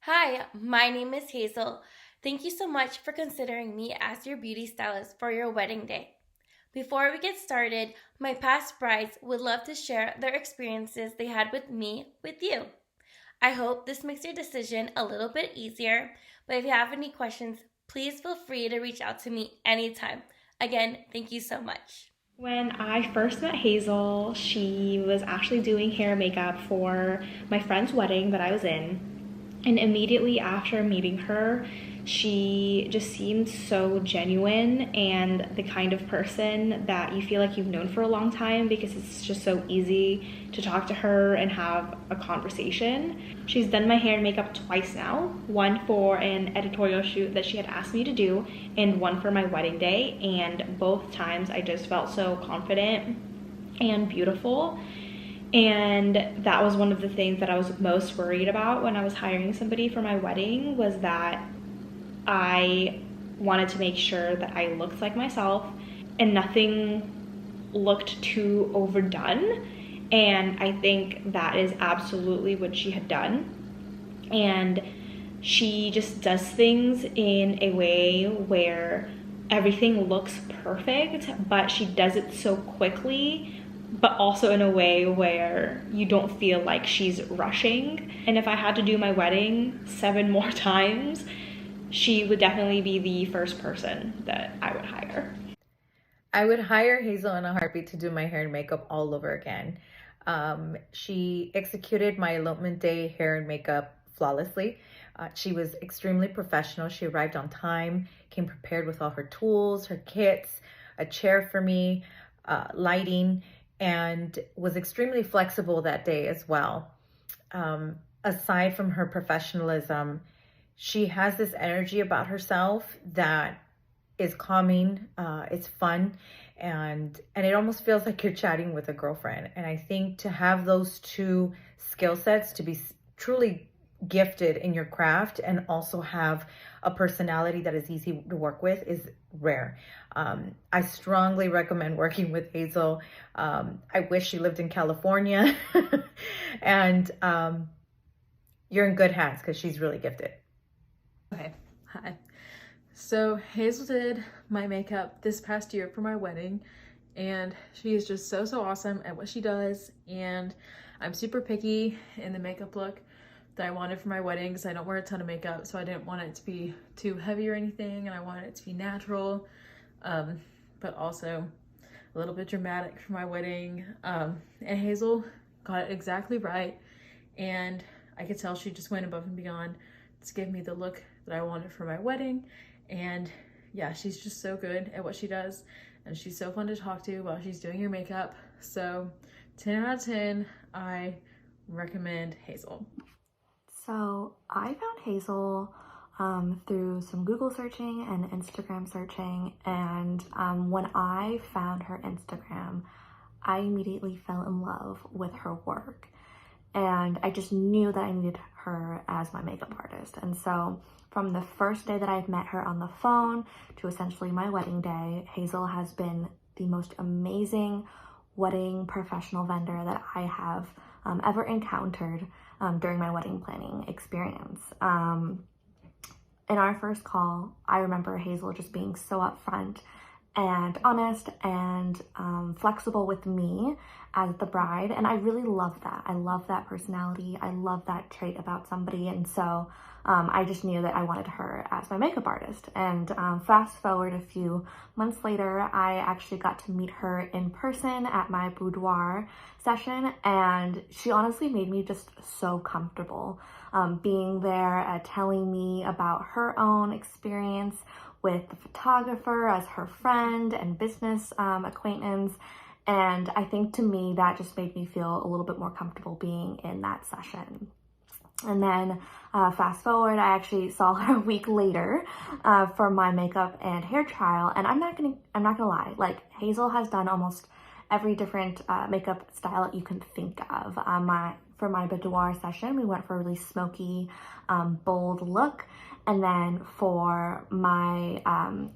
Hi, my name is Hazel. Thank you so much for considering me as your beauty stylist for your wedding day. Before we get started, my past brides would love to share their experiences they had with me with you. I hope this makes your decision a little bit easier, but if you have any questions, please feel free to reach out to me anytime. Again, thank you so much. When I first met Hazel, she was actually doing hair and makeup for my friend's wedding that I was in. And immediately after meeting her, she just seemed so genuine and the kind of person that you feel like you've known for a long time because it's just so easy to talk to her and have a conversation. She's done my hair and makeup twice now, one for an editorial shoot that she had asked me to do and one for my wedding day, and both times I just felt so confident and beautiful. And that was one of the things that I was most worried about when I was hiring somebody for my wedding, was that I wanted to make sure that I looked like myself and nothing looked too overdone. And I think that is absolutely what she had done. And she just does things in a way where everything looks perfect, but she does it so quickly, but also in a way where you don't feel like she's rushing. And if I had to do my wedding 7 more times, she would definitely be the first person that I would hire. I would hire Hazel in a heartbeat to do my hair and makeup all over again. She executed my elopement day hair and makeup flawlessly. She was extremely professional. She arrived on time, came prepared with all her tools, her kits, a chair for me, lighting, and was extremely flexible that day as well. Aside from her professionalism, she has this energy about herself that is calming, it's fun, and it almost feels like you're chatting with a girlfriend. And I think to have those two skill sets, to be truly gifted in your craft and also have a personality that is easy to work with, is rare. I strongly recommend working with Hazel. I wish she lived in California. And you're in good hands because she's really gifted. Okay, hi. So Hazel did my makeup this past year for my wedding, and she is just so awesome at what she does. And I'm super picky in the makeup look that I wanted for my wedding because I don't wear a ton of makeup, so I didn't want it to be too heavy or anything, and I wanted it to be natural, but also a little bit dramatic for my wedding. And Hazel got it exactly right, and I could tell she just went above and beyond to give me the look that I wanted for my wedding. And yeah, she's just so good at what she does, and she's so fun to talk to while she's doing your makeup. So 10 out of 10, I recommend Hazel. So I found Hazel through some Google searching and Instagram searching, and when I found her Instagram, I immediately fell in love with her work, and I just knew that I needed her as my makeup artist. And so from the first day that I've met her on the phone to essentially my wedding day, Hazel has been the most amazing wedding professional vendor that I have ever encountered during my wedding planning experience. In our first call, I remember Hazel just being so upfront and honest and flexible with me as the bride, and I really love that. I love that personality. I love that trait about somebody, and so I just knew that I wanted her as my makeup artist. And fast forward a few months later, I actually got to meet her in person at my boudoir session, and she honestly made me just so comfortable being there, telling me about her own experience with the photographer as her friend and business acquaintance. And I think to me, that just made me feel a little bit more comfortable being in that session. And then fast forward, I actually saw her a week later for my makeup and hair trial. And I'm not gonna lie, like Hazel has done almost every different makeup style that you can think of. For my boudoir session, we went for a really smoky, bold look. And then for my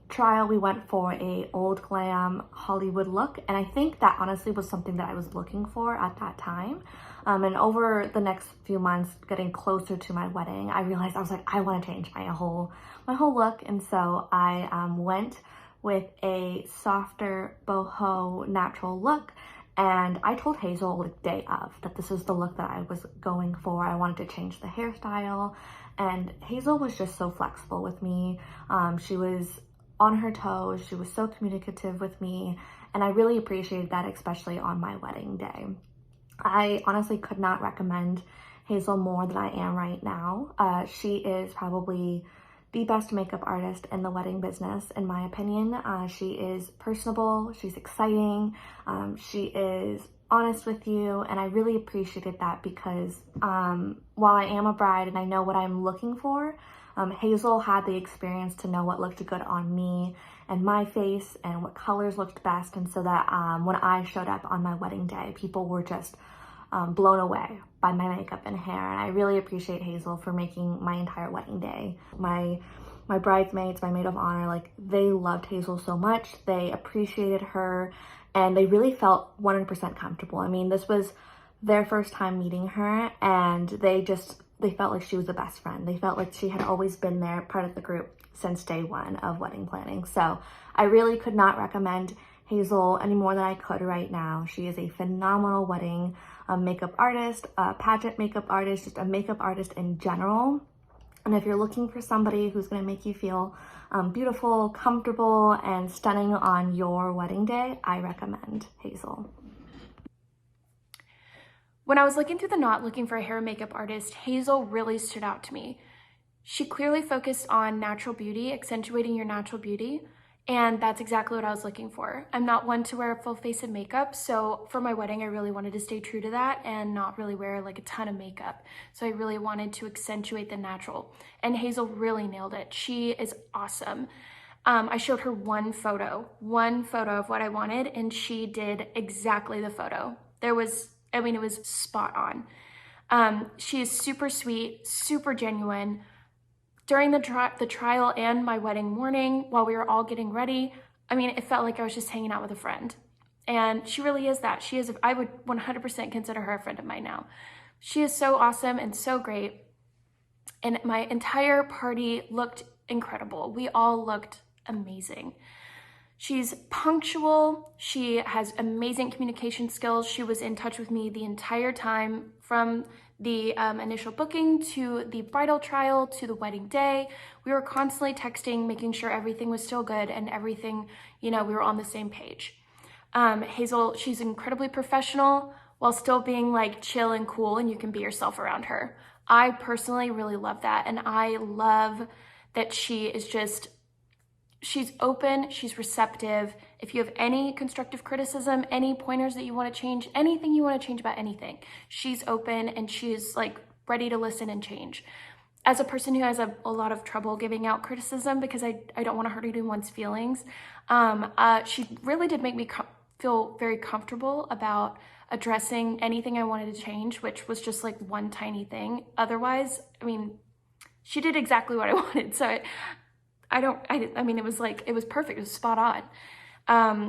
trial, we went for a old glam Hollywood look. And I think that honestly was something that I was looking for at that time. And over the next few months, getting closer to my wedding, I realized I was like, I want to change my whole look. And so I went with a softer boho natural look. And I told Hazel the day of that this is the look that I was going for. I wanted to change the hairstyle. And Hazel was just so flexible with me. She was on her toes. She was so communicative with me. And I really appreciated that, especially on my wedding day. I honestly could not recommend Hazel more than I am right now. She is probably the best makeup artist in the wedding business, in my opinion. She is personable, she's exciting, she is honest with you, and I really appreciated that because while I am a bride and I know what I'm looking for, Hazel had the experience to know what looked good on me and my face and what colors looked best, and so that when I showed up on my wedding day, people were just blown away by my makeup and hair. And I really appreciate Hazel for making my entire wedding day. My bridesmaids, my maid of honor, like, they loved Hazel so much. They appreciated her and they really felt 100% comfortable. I mean, this was their first time meeting her, and they felt like she was the best friend. They felt like she had always been there, part of the group since day one of wedding planning. So I really could not recommend Hazel any more than I could right now. She is a phenomenal wedding makeup artist, pageant makeup artist, just a makeup artist in general. And if you're looking for somebody who's going to make you feel beautiful, comfortable, and stunning on your wedding day, I recommend Hazel. When I was looking through the knot looking for a hair and makeup artist, Hazel really stood out to me. She clearly focused on natural beauty, accentuating your natural beauty, and that's exactly what I was looking for. I'm not one to wear a full face of makeup, so for my wedding, I really wanted to stay true to that and not really wear like a ton of makeup. So I really wanted to accentuate the natural, and Hazel really nailed it. She is awesome. I showed her one photo of what I wanted, and she did exactly the photo. It was spot on. She is super sweet, super genuine. During the trial and my wedding morning, while we were all getting ready, I mean, it felt like I was just hanging out with a friend. And she really is that. I would 100% consider her a friend of mine now. She is so awesome and so great. And my entire party looked incredible. We all looked amazing. She's punctual. She has amazing communication skills. She was in touch with me the entire time, from the initial booking to the bridal trial to the wedding day. We were constantly texting, making sure everything was still good and everything, we were on the same page. Hazel, she's incredibly professional while still being like chill and cool, and you can be yourself around her. I personally really love that, and I love that she's open, she's receptive. If you have any constructive criticism, any pointers that you want to change, anything you want to change about anything, she's open and she's like ready to listen and change. As a person who has a lot of trouble giving out criticism because I don't want to hurt anyone's feelings, she really did make me feel very comfortable about addressing anything I wanted to change, which was just like one tiny thing. Otherwise, I mean, she did exactly what I wanted. So it was perfect. It was spot on.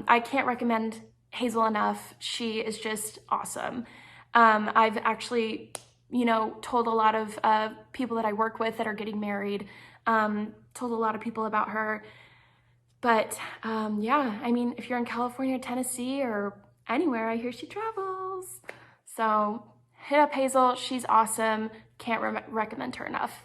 I can't recommend Hazel enough. She is just awesome. I've actually, told a lot of people that I work with that are getting married, told a lot of people about her. But yeah, I mean, if you're in California or Tennessee or anywhere, I hear she travels. So hit up Hazel. She's awesome. Can't recommend her enough.